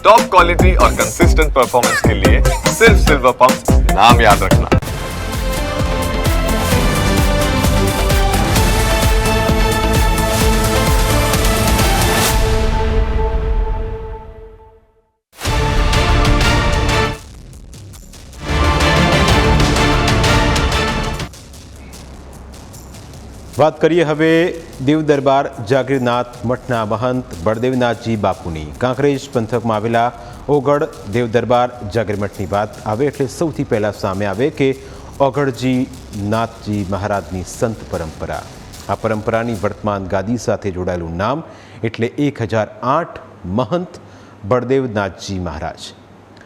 Top quality और consistent performance के लिए सिर्फ सिल्वर पंप नाम याद रखना। વાત કરીએ હવે દેવ દરબાર જાગીરનાથ મઠના મહંત બળદેવનાથજી બાપુની કાંકરેજ પંથકમાં આવેલા ઓગળ દેવ દરબાર જાગીર મઠની વાત આવે એટલે સૌથી પહેલાં સામે આવે કે ઓગળજી નાથજી મહારાજની સંત પરંપરા। આ પરંપરાની વર્તમાન ગાદી સાથે જોડાયેલું નામ એટલે 1008 મહંત બળદેવનાથજી મહારાજ।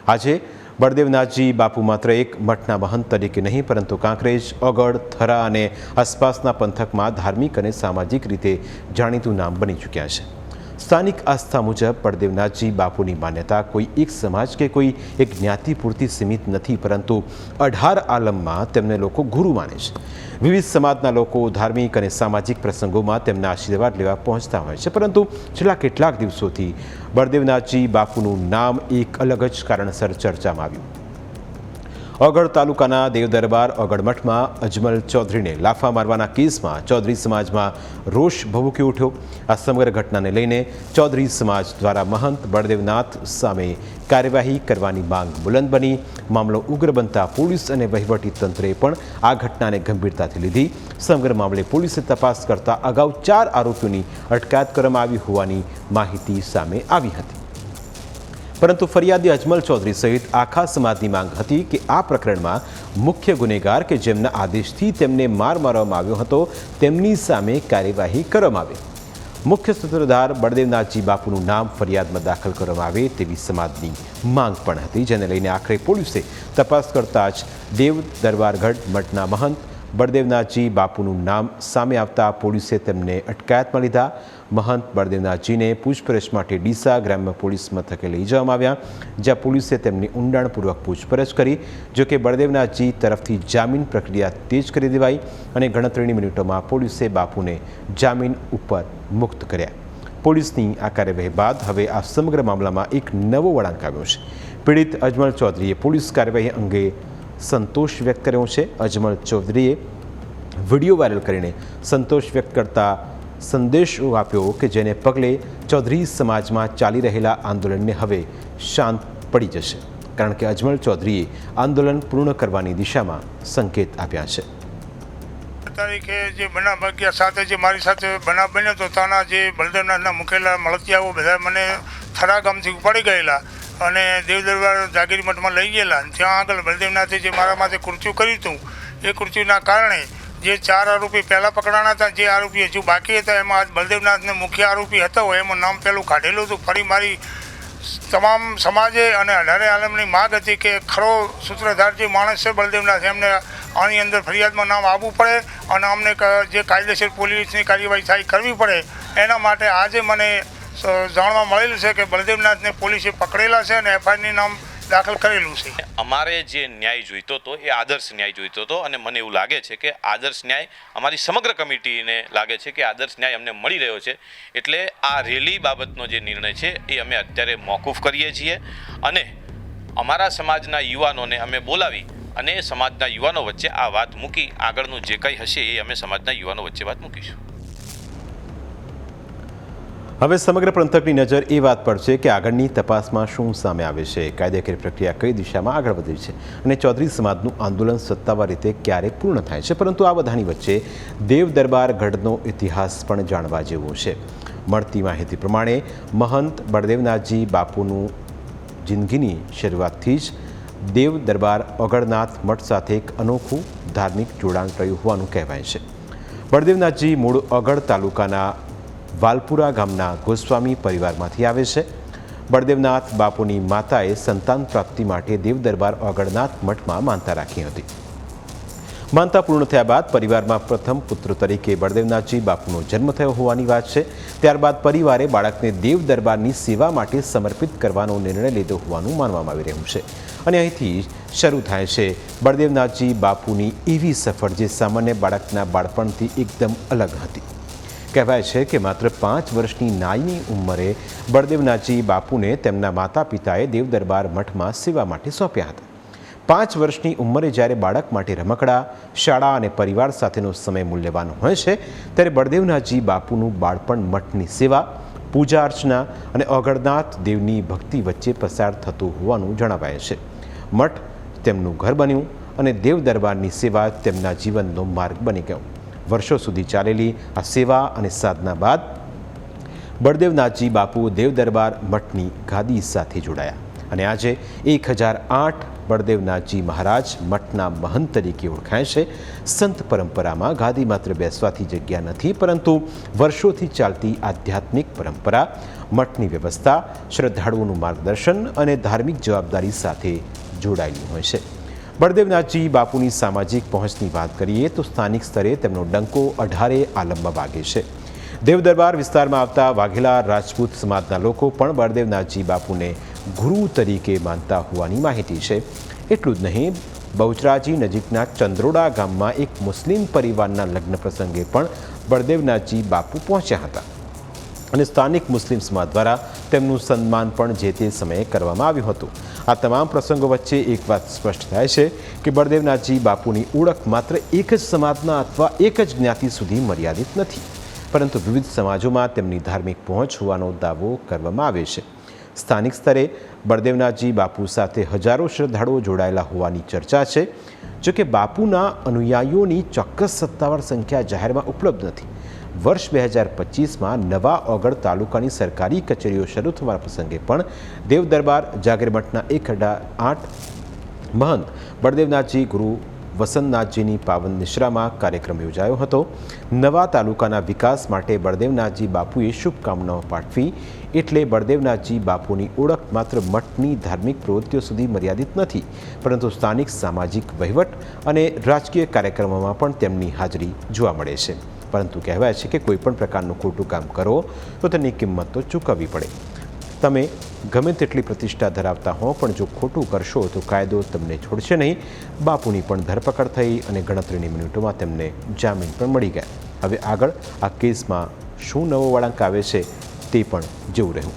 આજે બળદેવનાથજી બાપુ માત્ર એક મઠના મહંત તરીકે નહીં પરંતુ કાંકરેજ, ઓગળ, થરા અને આસપાસના પંથકમાં ધાર્મિક અને સામાજિક રીતે જાણીતું નામ બની ચૂક્યા છે। સ્થાનિક આસ્થા મુજબ બળદેવનાથજી બાપુની માન્યતા કોઈ એક સમાજ કે કોઈ એક જ્ઞાતિ પૂરતી સીમિત નથી પરંતુ 18 આલમમાં તેમને લોકો ગુરુ માને છે। વિવિધ સમાજના લોકો ધાર્મિક અને સામાજિક પ્રસંગોમાં તેમના આશીર્વાદ લેવા પહોંચતા હોય છે પરંતુ છેલ્લા કેટલાક દિવસોથી બળદેવનાથજી બાપુનું નામ એક અલગ જ કારણસર ચર્ચામાં આવ્યું। ઓગળ તાલુકાના દેવ દરબાર ઓગળ મઠમાં અજમલ ચૌધરીને લાફા મારવાના કેસમાં ચૌધરી સમાજમાં રોષ ભભૂકી ઉઠ્યો। આ સમગ્ર ઘટનાને લઈને ચૌધરી સમાજ દ્વારા મહંત બળદેવનાથ સામે કાર્યવાહી કરવાની માંગ બુલંદ બની। મામલો ઉગ્ર બનતા પોલીસ અને વહીવટી તંત્રે પણ આ ઘટનાને ગંભીરતાથી લીધી। સમગ્ર મામલે પોલીસે તપાસ કરતા અગાઉ 4 આરોપીઓની અટકાયત કરવામાં આવી હોવાની માહિતી સામે આવી હતી પરંતુ ફરિયાદી અજમલ ચૌધરી સહિત આખા સમાજની માંગ હતી કે આ પ્રકરણમાં મુખ્ય ગુનેગાર કે જેમના આદેશથી તેમને માર મારવામાં આવ્યો હતો તેમની સામે કાર્યવાહી કરવામાં આવે। મુખ્ય સૂત્રધાર બળદેવનાથજી બાપુનું નામ ફરિયાદમાં દાખલ કરવામાં આવે તેવી સમાજની માંગ પણ હતી જેને લઈને આખરે પોલીસે તપાસ કરતા જ દેવ દરબારગઢ મઠના મહંત બળદેવનાથજી બાપુનું નામ સામે આવતા પોલીસે તેમને અટકાયતમાં લીધા। મહંત બળદેવનાથજીને પૂછપરછ માટે ડીસા ગ્રામ્ય પોલીસ મથકે લઈ જવામાં આવ્યા જ્યાં પોલીસે તેમની ઊંડાણપૂર્વક પૂછપરછ કરી। જોકે બળદેવનાથજી તરફથી જામીન પ્રક્રિયા તેજ કરી દેવાઈ અને ગણતરીની મિનિટોમાં પોલીસે બાપુને જામીન ઉપર મુક્ત કર્યા। પોલીસની આ કાર્યવાહી બાદ હવે આ સમગ્ર મામલામાં એક નવો વળાંક આવ્યો છે। પીડિત અજમલ ચૌધરીએ પોલીસ કાર્યવાહી અંગે સંતોષ વ્યક્ત કર્યો છે। અજમલ ચૌધરીએ વિડીયો વાયરલ કરીને સંતોષ વ્યક્ત કરતા સંદેશો આપ્યો કે જેને પગલે ચૌધરી સમાજમાં ચાલી રહેલા આંદોલનને હવે શાંત પડી જશે કારણ કે અજમલ ચૌધરીએ આંદોલન પૂર્ણ કરવાની દિશામાં સંકેત આપ્યા છે। તારીખે જે બનાવ ભાગ્યા સાથે જે મારી સાથે બનાવ બન્યો તો ત્યાંના જે બળદેવનાથના મુકેલા મળતિયાઓ બધા મને થરા ગામથી ઉપાડી ગયેલા અને દેવ દરબાર જાગીર મઠમાં લઈ ગયેલા। ત્યાં આગળ બળદેવનાથે જે મારા માથે કૃત્યુ કર્યું હતું એ કૃત્યુના કારણે જે 4 આરોપી પહેલાં પકડાણા હતા જે આરોપી હજુ બાકી હતા એમાં આજ બળદેવનાથને મુખ્ય આરોપી હતો એમાં નામ પહેલું કાઢેલું હતું। ફરી મારી તમામ સમાજે અને 18 આલમની માગ હતી કે ખરો સૂત્રધાર જે માણસ છે બળદેવનાથ એમને આની અંદર ફરિયાદમાં નામ આવવું પડે અને અમને જે કાયદેસર પોલીસની કાર્યવાહી થાય કરવી પડે એના માટે આજે મને જાણવા મળેલું છે કે બળદેવનાથને પોલીસે પકડેલા છે અને એફઆઈઆરની નામ દાખલ કરેલું છે। અમારે જે ન્યાય જોઈતો હતો એ આદર્શ ન્યાય જોઈતો હતો અને મને એવું લાગે છે કે આદર્શ ન્યાય અમારી સમગ્ર કમિટીને લાગે છે કે આદર્શ ન્યાય અમને મળી રહ્યો છે એટલે આ રેલી બાબતનો જે નિર્ણય છે એ અમે અત્યારે મોકૂફ કરીએ છીએ અને અમારા સમાજના યુવાનોને અમે બોલાવી અને સમાજના યુવાનો વચ્ચે આ વાત મૂકી આગળનું જે કંઈ હશે એ અમે સમાજના યુવાનો વચ્ચે વાત મૂકીશું। હવે સમગ્ર પંથકની નજર એ વાત પર છે કે આગળની તપાસમાં શું સામે આવે છે, કાયદેકીય પ્રક્રિયા કઈ દિશામાં આગળ વધી છે અને ચૌધરી સમાજનું આંદોલન સત્તાવાર રીતે ક્યારે પૂર્ણ થાય છે। પરંતુ આ બધાની વચ્ચે દેવ દરબાર ગઢનો ઇતિહાસ પણ જાણવા જેવો છે। મળતી માહિતી પ્રમાણે મહંત બળદેવનાથજી બાપુનું જિંદગીની શરૂઆતથી જ દેવ દરબાર ઓગળનાથ મઠ સાથે એક અનોખું ધાર્મિક જોડાણ રહ્યું હોવાનું કહેવાય છે। બળદેવનાથજી મૂળ ઓગળ તાલુકાના વાલપુરા ગામના ગોસ્વામી પરિવારમાંથી આવે છે। બળદેવનાથ બાપુની માતાએ સંતાન પ્રાપ્તિ માટે દેવ દરબાર ઓગળનાથ મઠમાં માનતા રાખી હતી। માનતા પૂર્ણ થયા બાદ પરિવારમાં પ્રથમ પુત્ર તરીકે બળદેવનાથજી બાપુનો જન્મ થયો હોવાની વાત છે। ત્યારબાદ પરિવારે બાળકને દેવ દરબારની સેવા માટે સમર્પિત કરવાનો નિર્ણય લીધો હોવાનું માનવામાં આવી રહ્યું છે અને અહીંથી શરૂ થાય છે બળદેવનાથજી બાપુની એવી સફર જે સામાન્ય બાળકના બાળપણથી એકદમ અલગ હતી। કહેવાય છે કે માત્ર 5 વર્ષની નાની ઉંમરે બળદેવનાથજી બાપુને તેમના માતા પિતાએ દેવદરબાર મઠમાં સેવા માટે સોંપ્યા હતા. 5 વર્ષની ઉંમરે જ્યારે બાળક માટે રમકડા, શાળા અને પરિવાર સાથેનો સમય મૂલ્યવાન હોય છે, ત્યારે બળદેવનાથજી બાપુનું બાળપણ મઠની સેવા, પૂજા અર્ચના અને ઓગળનાથ દેવની ભક્તિ વચ્ચે પસાર થતું હોવાનું જણાવાય છે. મઠ તેમનું ઘર બન્યું અને દેવ દરબારની સેવા તેમના જીવનનો માર્ગ બની ગયો. વર્ષો સુધી ચાલેલી આ સેવા અને સાધના બાદ બળદેવનાથજી બાપુ દેવ દરબાર મઠની ગાદી સાથે જોડાયા અને આજે 1008 બળદેવનાથજી મહારાજ મઠના મહંત તરીકે ઓળખાય છે. સંત પરંપરામાં ગાદી માત્ર બેસવાથી જગ્યા નથી, પરંતુ વર્ષોથી ચાલતી આધ્યાત્મિક પરંપરા, મઠની વ્યવસ્થા, શ્રદ્ધાળુઓનું માર્ગદર્શન અને ધાર્મિક જવાબદારી સાથે જોડાયેલી હોય છે. બળદેવનાથજી બાપુની સામાજિક પહોંચની વાત કરીએ તો સ્થાનિક સ્તરે તેમનો ડંકો 18 આલમમાં વાગે છે. દેવદરબાર વિસ્તારમાં આવતા વાઘેલા રાજપૂત સમાજના લોકો પણ બળદેવનાથજી બાપુને ગુરુ તરીકે માનતા હોવાની માહિતી છે. એટલું જ નહીં, બહુચરાજી નજીકના ચંદ્રોડા ગામમાં એક મુસ્લિમ પરિવારના લગ્ન પ્રસંગે પણ બળદેવનાથજી બાપુ પહોંચ્યા હતા અને સ્થાનિક મુસ્લિમ સમાજ દ્વારા તેમનું સન્માન પણ જે તે સમયે કરવામાં આવ્યું હતું. આ તમામ પ્રસંગો વચ્ચે એક વાત સ્પષ્ટ થાય છે કે બળદેવનાથજી બાપુની ઓળખ માત્ર એક જ સમાજના અથવા એક જ જ્ઞાતિ સુધી મર્યાદિત નથી, પરંતુ વિવિધ સમાજોમાં તેમની ધાર્મિક પહોંચ હોવાનો દાવો કરવામાં આવે છે. સ્થાનિક સ્તરે બળદેવનાથજી બાપુ સાથે હજારો શ્રદ્ધાળુઓ જોડાયેલા હોવાની ચર્ચા છે. જોકે બાપુના અનુયાયીઓની ચોક્કસ સત્તાવાર સંખ્યા જાહેરમાં ઉપલબ્ધ નથી. વર્ષ 2025માં નવા ઓગળ તાલુકાની સરકારી કચેરીઓ શરૂ થવાના પ્રસંગે પણ દેવદરબાર જાગીર મઠના 1008 મહંત બળદેવનાથજી ગુરુ વસંતનાથજીની પાવન નિશ્રામાં કાર્યક્રમ યોજાયો હતો. નવા તાલુકાના વિકાસ માટે બળદેવનાથજી બાપુએ શુભકામનાઓ પાઠવી. એટલે બળદેવનાથજી બાપુની ઓળખ માત્ર મઠની ધાર્મિક પ્રવૃત્તિઓ સુધી મર્યાદિત નથી, પરંતુ સ્થાનિક સામાજિક વહીવટ અને રાજકીય કાર્યક્રમોમાં પણ તેમની હાજરી જોવા મળે છે. પરંતુ કહેવાય છે કે કોઈપણ પ્રકારનું ખોટું કામ કરો તો તેની કિંમત તો ચૂકવવી પડે. તમે ગમે તેટલી પ્રતિષ્ઠા ધરાવતા હો, પણ જો ખોટું કરશો તો કાયદો તમને છોડશે નહીં. બાપુની પણ ધરપકડ થઈ અને ગણતરીની મિનિટોમાં તેમને જામીન પણ મળી ગયા. હવે આગળ આ કેસમાં શું નવો વળાંક આવે છે તે પણ જોવું રહ્યું.